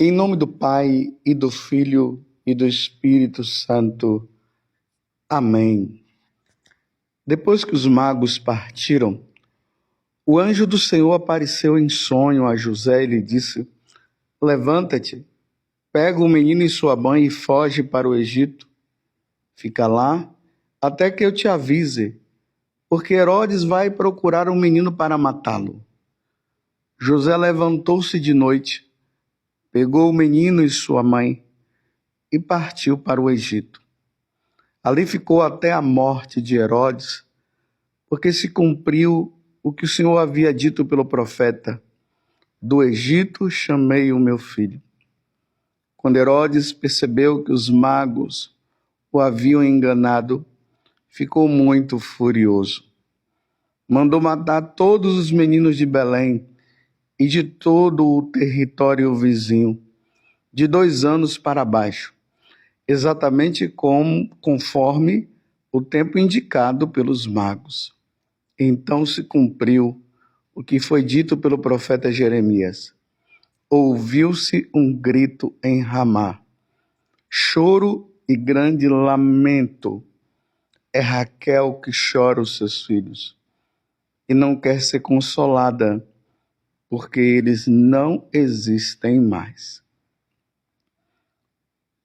Em nome do Pai, e do Filho, e do Espírito Santo. Amém. Depois que os magos partiram, o anjo do Senhor apareceu em sonho a José e lhe disse: Levanta-te, pega o menino e sua mãe e foge para o Egito. Fica lá até que eu te avise, porque Herodes vai procurar um menino para matá-lo. José levantou-se de noite, pegou o menino e sua mãe e partiu para o Egito. Ali ficou até a morte de Herodes, porque se cumpriu o que o Senhor havia dito pelo profeta: do Egito chamei o meu filho. Quando Herodes percebeu que os magos o haviam enganado, ficou muito furioso. Mandou matar todos os meninos de Belém e de todo o território vizinho, de 2 anos para baixo, exatamente conforme o tempo indicado pelos magos. Então se cumpriu o que foi dito pelo profeta Jeremias. Ouviu-se um grito em Ramá, choro e grande lamento. É Raquel que chora os seus filhos e não quer ser consolada, porque eles não existem mais.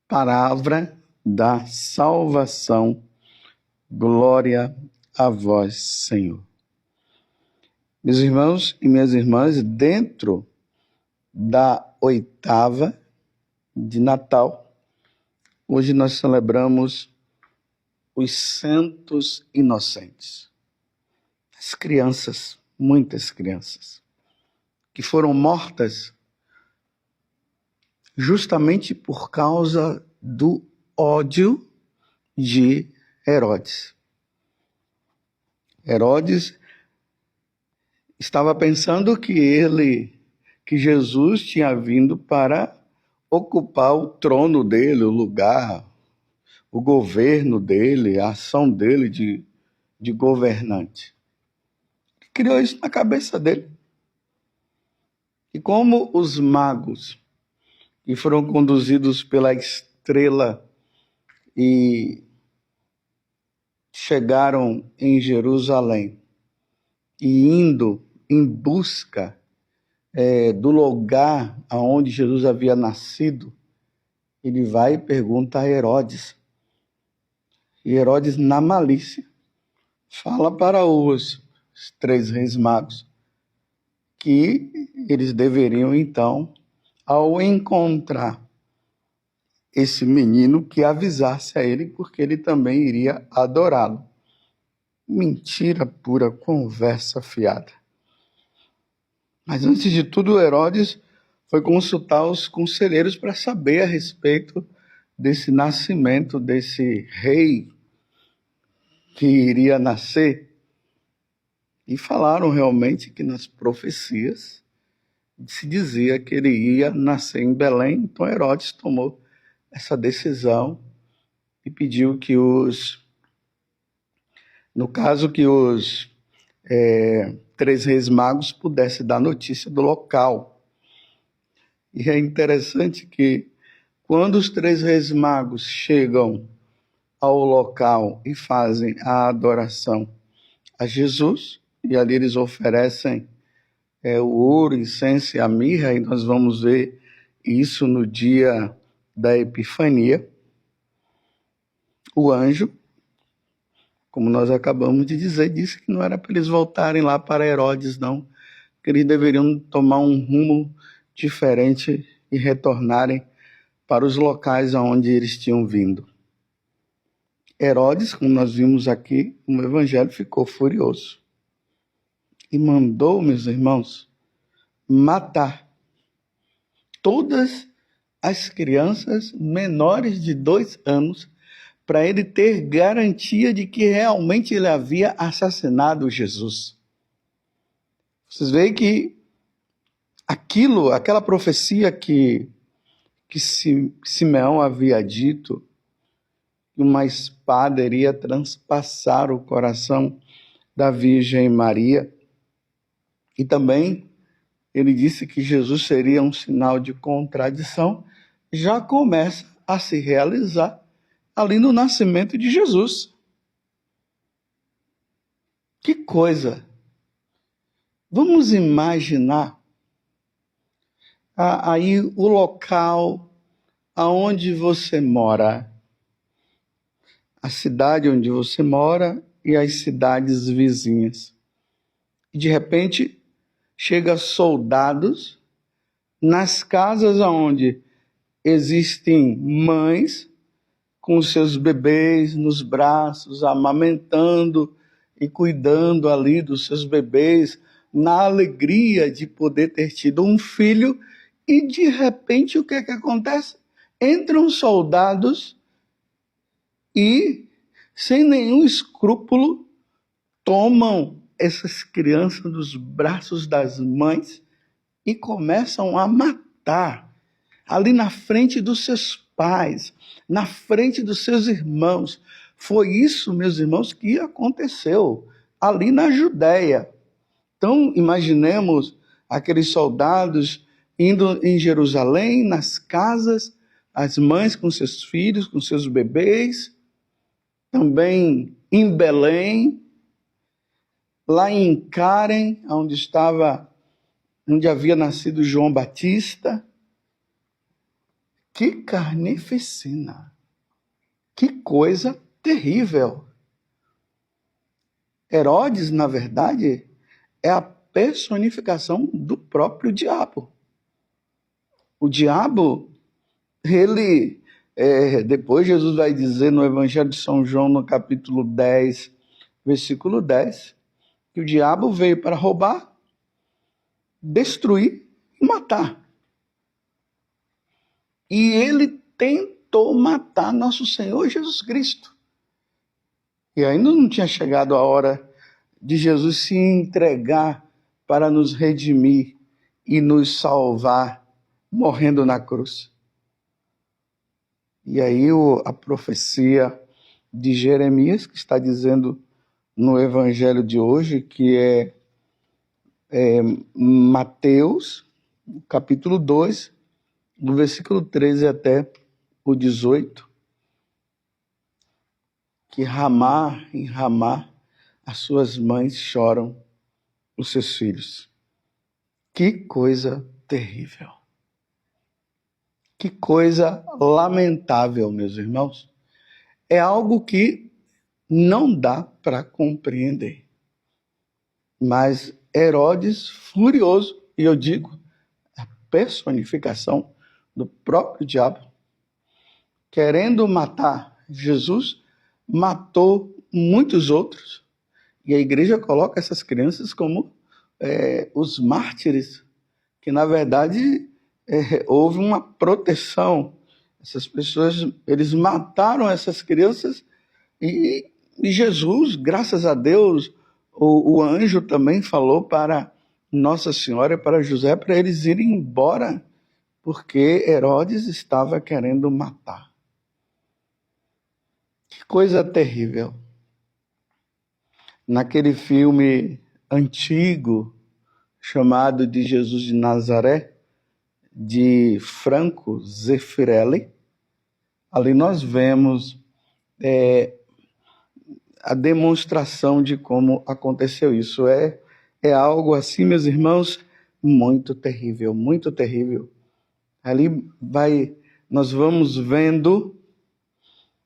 Palavra da salvação. Glória a vós, Senhor. Meus irmãos e minhas irmãs, dentro da oitava de Natal, hoje nós celebramos os santos inocentes. As crianças, muitas crianças, que foram mortas justamente por causa do ódio de Herodes. Herodes estava pensando que Jesus tinha vindo para ocupar o trono dele, o lugar, o governo dele, a ação dele de governante. Criou isso na cabeça dele. E como os magos que foram conduzidos pela estrela e chegaram em Jerusalém e indo em busca do lugar onde Jesus havia nascido, ele vai e pergunta a Herodes. E Herodes, na malícia, fala para os 3 reis magos que eles deveriam, então, ao encontrar esse menino, que avisasse a ele, porque ele também iria adorá-lo. Mentira pura, conversa fiada. Mas antes de tudo, Herodes foi consultar os conselheiros para saber a respeito desse nascimento, desse rei que iria nascer. E falaram realmente que nas profecias se dizia que ele ia nascer em Belém. Então Herodes tomou essa decisão e pediu que os 3 reis magos pudessem dar notícia do local. E é interessante que quando os 3 reis magos chegam ao local e fazem a adoração a Jesus, e ali eles oferecem o ouro, incenso e a mirra, e nós vamos ver isso no dia da Epifania. O anjo, como nós acabamos de dizer, disse que não era para eles voltarem lá para Herodes, não, que eles deveriam tomar um rumo diferente e retornarem para os locais aonde eles tinham vindo. Herodes, como nós vimos aqui no Evangelho, ficou furioso e mandou, meus irmãos, matar todas as crianças menores de 2 anos para ele ter garantia de que realmente ele havia assassinado Jesus. Vocês veem que aquela profecia que Simeão havia dito, que uma espada iria transpassar o coração da Virgem Maria, e também ele disse que Jesus seria um sinal de contradição, já começa a se realizar ali no nascimento de Jesus. Que coisa! Vamos imaginar aí o local aonde você mora, a cidade onde você mora e as cidades vizinhas. E de repente chega soldados nas casas onde existem mães com seus bebês nos braços, amamentando e cuidando ali dos seus bebês, na alegria de poder ter tido um filho, e de repente o que é que acontece? Entram soldados e, sem nenhum escrúpulo, tomam essas crianças dos braços das mães e começam a matar ali na frente dos seus pais, na frente dos seus irmãos. Foi isso, meus irmãos, que aconteceu ali na Judéia. Então, imaginemos aqueles soldados indo em Jerusalém, nas casas, as mães com seus filhos, com seus bebês, também em Belém, lá em Karen, onde havia nascido João Batista. Que carnificina! Que coisa terrível! Herodes, na verdade, é a personificação do próprio diabo. O diabo, ele, depois Jesus vai dizer no Evangelho de São João, no capítulo 10, versículo 10, que o diabo veio para roubar, destruir e matar. E ele tentou matar nosso Senhor Jesus Cristo. E ainda não tinha chegado a hora de Jesus se entregar para nos redimir e nos salvar, morrendo na cruz. E aí a profecia de Jeremias, que está dizendo no evangelho de hoje, que é Mateus, capítulo 2, do versículo 13 até o 18, que em Ramá, as suas mães choram os seus filhos. Que coisa terrível. Que coisa lamentável, meus irmãos. É algo que não dá para compreender. Mas Herodes, furioso, e eu digo, a personificação do próprio diabo, querendo matar Jesus, matou muitos outros. E a igreja coloca essas crianças como os mártires, que na verdade houve uma proteção. Essas pessoas, eles mataram essas crianças e Jesus, graças a Deus, o anjo também falou para Nossa Senhora e para José para eles irem embora, porque Herodes estava querendo matar. Que coisa terrível. Naquele filme antigo chamado de Jesus de Nazaré, de Franco Zeffirelli, ali nós vemos a demonstração de como aconteceu isso. É algo assim, meus irmãos, muito terrível, muito terrível. Ali nós vamos vendo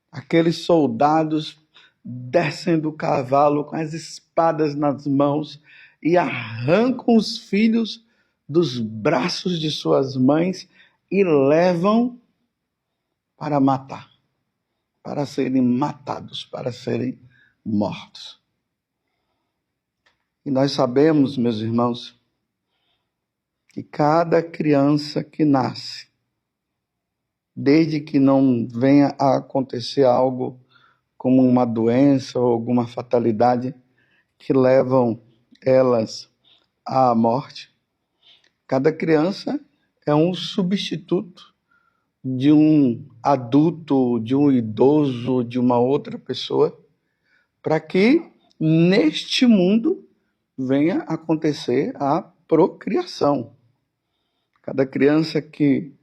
aqueles soldados descem do cavalo com as espadas nas mãos e arrancam os filhos dos braços de suas mães e levam para matar, para serem matados, para serem mortos. E nós sabemos, meus irmãos, que cada criança que nasce, desde que não venha a acontecer algo como uma doença ou alguma fatalidade que levam elas à morte, cada criança é um substituto de um adulto, de um idoso, de uma outra pessoa, para que neste mundo venha acontecer a procriação. Cada criança que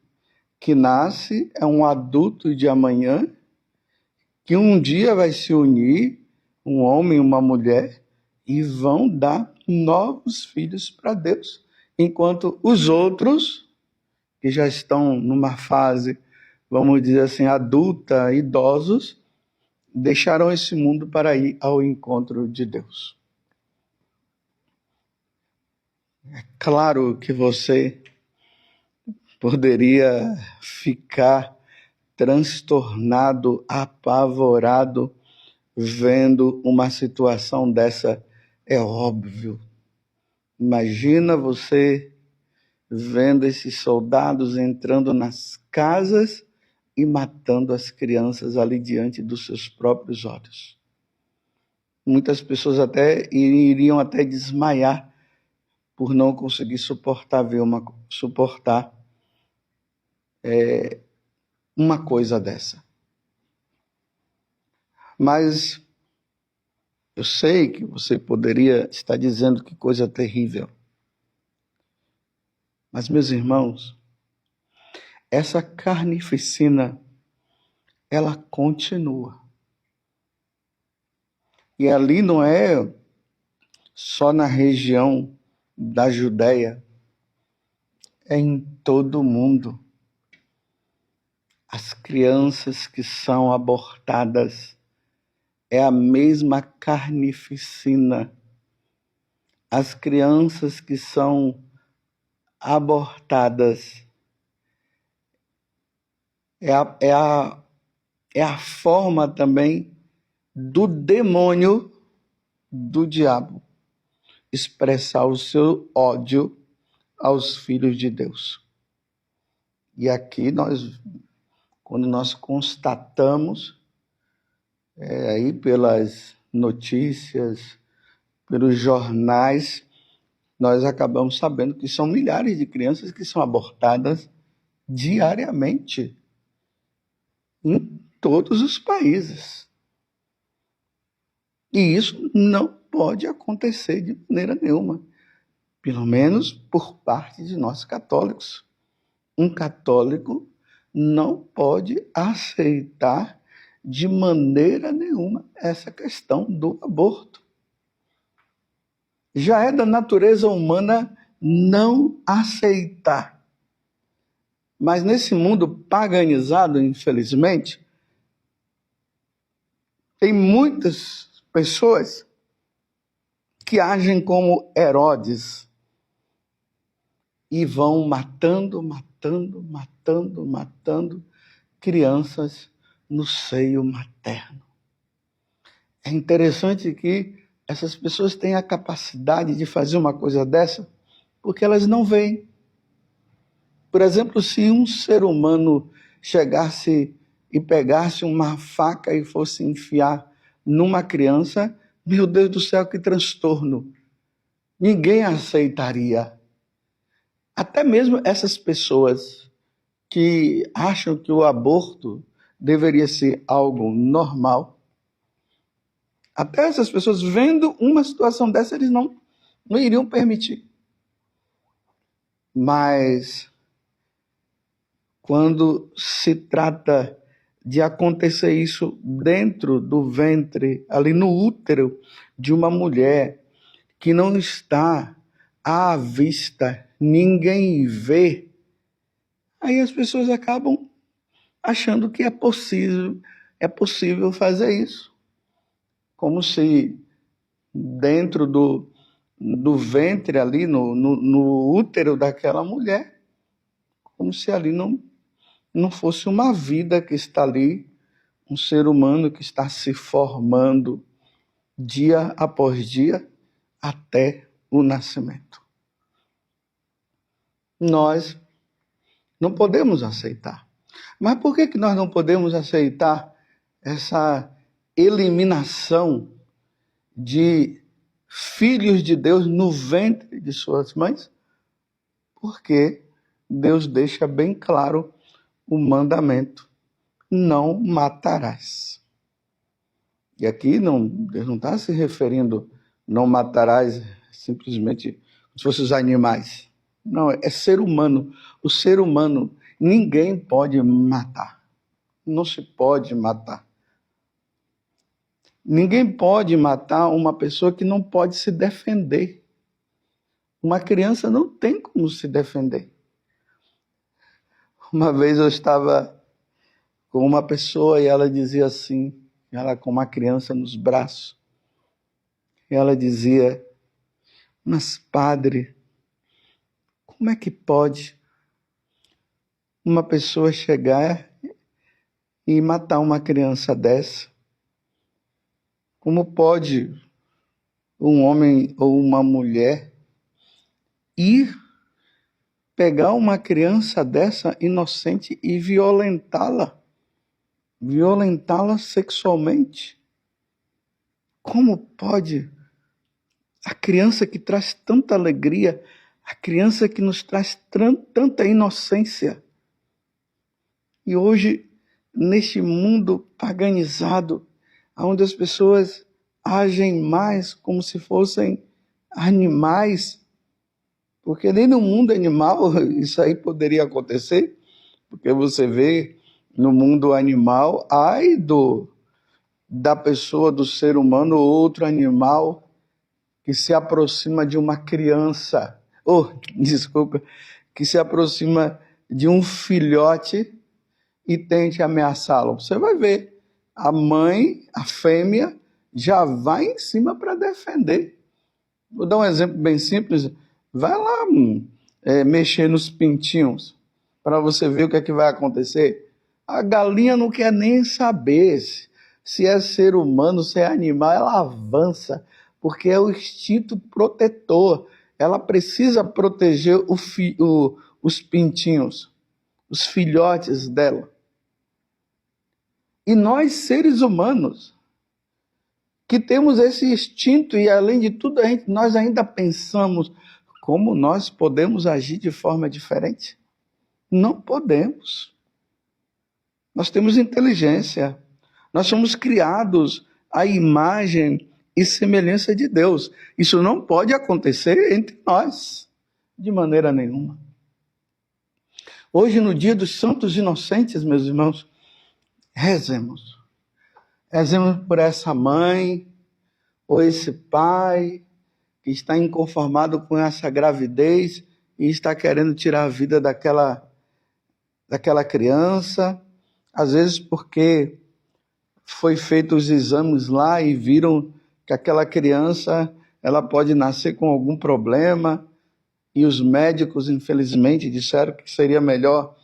nasce é um adulto de amanhã, que um dia vai se unir, um homem e uma mulher, e vão dar novos filhos para Deus. Enquanto os outros, que já estão numa fase, vamos dizer assim, adulta, idosos, deixarão esse mundo para ir ao encontro de Deus. É claro que você poderia ficar transtornado, apavorado, vendo uma situação dessa. É óbvio. Imagina você vendo esses soldados entrando nas casas e matando as crianças ali diante dos seus próprios olhos. Muitas pessoas iriam até desmaiar por não conseguir suportar uma coisa dessa. Mas eu sei que você poderia estar dizendo que coisa terrível. Mas, meus irmãos, essa carnificina, ela continua. E ali não é só na região da Judéia, é em todo o mundo. As crianças que são abortadas é a mesma carnificina. As crianças que são abortadas é a forma também do demônio, do diabo, expressar o seu ódio aos filhos de Deus. E aqui quando nós constatamos, aí pelas notícias, pelos jornais, nós acabamos sabendo que são milhares de crianças que são abortadas diariamente em todos os países. E isso não pode acontecer de maneira nenhuma, pelo menos por parte de nós católicos. Um católico não pode aceitar de maneira nenhuma essa questão do aborto. Já é da natureza humana não aceitar. Mas nesse mundo paganizado, infelizmente, tem muitas pessoas que agem como Herodes e vão matando crianças no seio materno. É interessante que essas pessoas têm a capacidade de fazer uma coisa dessa porque elas não veem. Por exemplo, se um ser humano chegasse e pegasse uma faca e fosse enfiar numa criança, meu Deus do céu, que transtorno! Ninguém aceitaria. Até mesmo essas pessoas que acham que o aborto deveria ser algo normal, até essas pessoas, vendo uma situação dessa, eles não iriam permitir. Mas quando se trata de acontecer isso dentro do ventre, ali no útero de uma mulher que não está à vista, ninguém vê, aí as pessoas acabam achando que é possível fazer isso. Como se dentro do ventre ali, no útero daquela mulher, como se ali não fosse uma vida que está ali, um ser humano que está se formando dia após dia até o nascimento. Nós não podemos aceitar. Mas por que nós não podemos aceitar essa eliminação de filhos de Deus no ventre de suas mães? Porque Deus deixa bem claro o mandamento: não matarás. E aqui Deus não está se referindo não matarás simplesmente como se fossem os animais. Não, é ser humano. O ser humano, ninguém pode matar. Não se pode matar. Ninguém pode matar uma pessoa que não pode se defender. Uma criança não tem como se defender. Uma vez eu estava com uma pessoa e ela dizia assim, ela com uma criança nos braços, e ela dizia: mas padre, como é que pode uma pessoa chegar e matar uma criança dessa? Como pode um homem ou uma mulher ir pegar uma criança dessa inocente e violentá-la sexualmente? Como pode? A criança que traz tanta alegria, a criança que nos traz tanta inocência. E hoje, neste mundo paganizado, onde as pessoas agem mais como se fossem animais, porque nem no mundo animal isso aí poderia acontecer, porque você vê no mundo animal, ai da pessoa, do ser humano, outro animal que se aproxima de uma criança, que se aproxima de um filhote e tente ameaçá-lo. Você vai ver, a mãe, a fêmea, já vai em cima para defender. Vou dar um exemplo bem simples. Vai lá mexer nos pintinhos para você ver o que é que vai acontecer. A galinha não quer nem saber se é ser humano, se é animal, ela avança, porque é o instinto protetor. Ela precisa proteger os pintinhos, os filhotes dela. E nós, seres humanos, que temos esse instinto e, além de tudo, nós ainda pensamos como nós podemos agir de forma diferente. Não podemos. Nós temos inteligência. Nós somos criados à imagem e semelhança de Deus. Isso não pode acontecer entre nós, de maneira nenhuma. Hoje, no dia dos Santos Inocentes, meus irmãos, rezemos. Rezemos por essa mãe ou esse pai que está inconformado com essa gravidez e está querendo tirar a vida daquela criança, às vezes porque foi feito os exames lá e viram que aquela criança ela pode nascer com algum problema e os médicos, infelizmente, disseram que seria melhor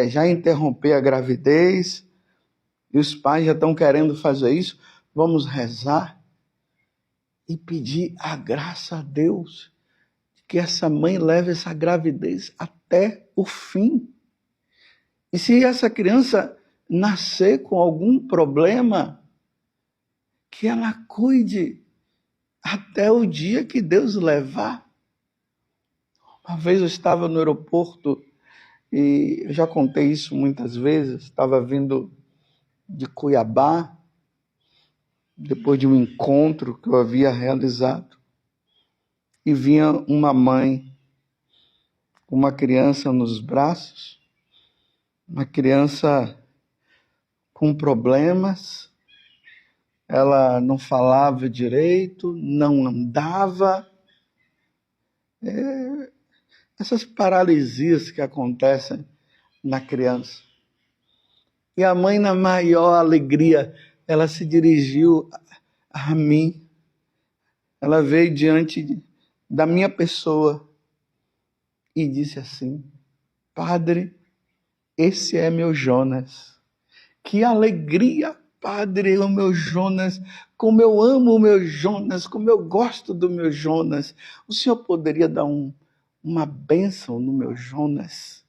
já interromper a gravidez e os pais já estão querendo fazer isso. Vamos rezar e pedir a graça a Deus que essa mãe leve essa gravidez até o fim. E se essa criança nascer com algum problema, que ela cuide até o dia que Deus levar. Uma vez eu estava no aeroporto e eu já contei isso muitas vezes, estava vindo de Cuiabá, depois de um encontro que eu havia realizado, e vinha uma mãe com uma criança nos braços, uma criança com problemas, ela não falava direito, não andava. Essas paralisias que acontecem na criança. E a mãe, na maior alegria, ela se dirigiu a mim. Ela veio diante da minha pessoa e disse assim: Padre, esse é meu Jonas. Que alegria, Padre, o meu Jonas, como eu amo o meu Jonas, como eu gosto do meu Jonas. O senhor poderia dar uma bênção no meu Jonas?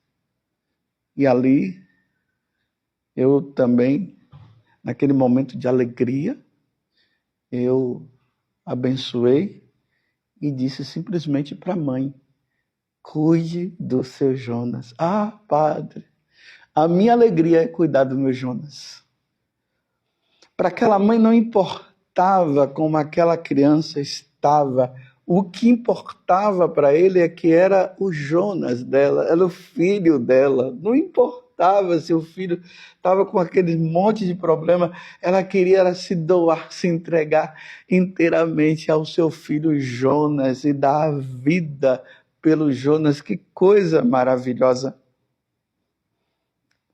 E ali, eu também, naquele momento de alegria, eu abençoei e disse simplesmente para a mãe: cuide do seu Jonas. Ah, Padre, a minha alegria é cuidar do meu Jonas. Para aquela mãe não importava como aquela criança estava O que importava para ele é que era o Jonas dela, era o filho dela. Não importava se o filho estava com aquele monte de problema, ela queria se doar, se entregar inteiramente ao seu filho Jonas e dar a vida pelo Jonas. Que coisa maravilhosa!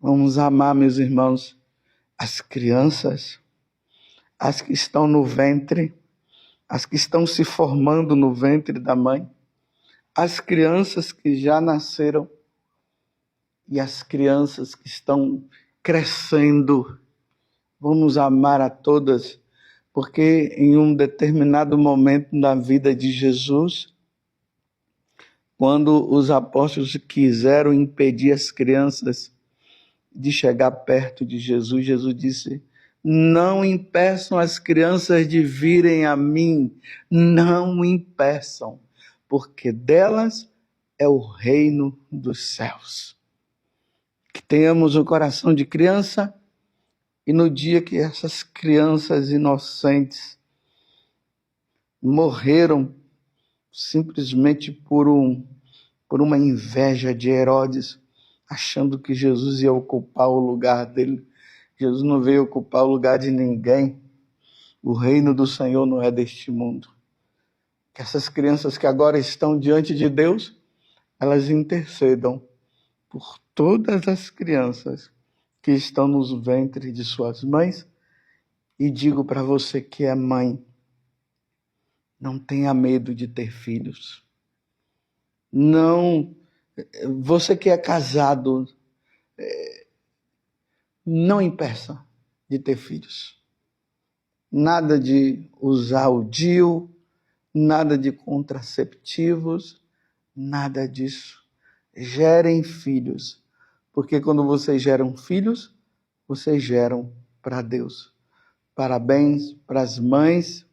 Vamos amar, meus irmãos, as crianças, as que estão no ventre, as que estão se formando no ventre da mãe, as crianças que já nasceram e as crianças que estão crescendo. Vamos amar a todas, porque em um determinado momento da vida de Jesus, quando os apóstolos quiseram impedir as crianças de chegar perto de Jesus, Jesus disse: não impeçam as crianças de virem a mim, não impeçam, porque delas é o reino dos céus. Que tenhamos um coração de criança, e no dia que essas crianças inocentes morreram simplesmente por uma inveja de Herodes, achando que Jesus ia ocupar o lugar dele. Jesus não veio ocupar o lugar de ninguém. O reino do Senhor não é deste mundo. Que essas crianças que agora estão diante de Deus, elas intercedam por todas as crianças que estão nos ventres de suas mães. E digo para você que é mãe, não tenha medo de ter filhos. Não, você que é casado, não impeça de ter filhos. Nada de usar o DIU, nada de contraceptivos, nada disso. Gerem filhos, porque quando vocês geram filhos, vocês geram para Deus. Parabéns para as mães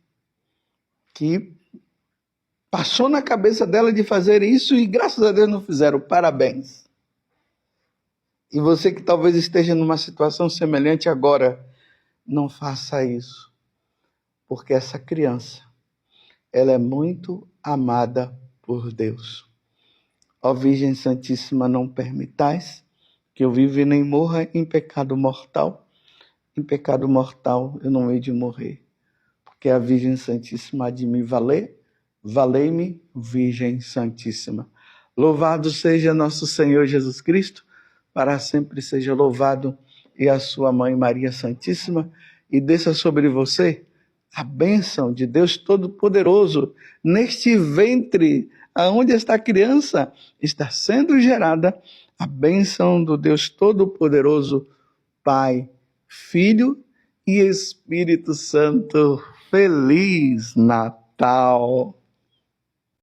que passou na cabeça dela de fazer isso e graças a Deus não fizeram. Parabéns. E você que talvez esteja numa situação semelhante agora, não faça isso. Porque essa criança, ela é muito amada por Deus. Ó Virgem Santíssima, não permitais que eu viva e nem morra em pecado mortal. Em pecado mortal eu não hei de morrer. Porque a Virgem Santíssima há de me valer. Valei-me, Virgem Santíssima. Louvado seja nosso Senhor Jesus Cristo, para sempre seja louvado, e a sua Mãe Maria Santíssima, e desça sobre você a bênção de Deus Todo-Poderoso, neste ventre, aonde esta criança está sendo gerada, a bênção do Deus Todo-Poderoso, Pai, Filho e Espírito Santo. Feliz Natal!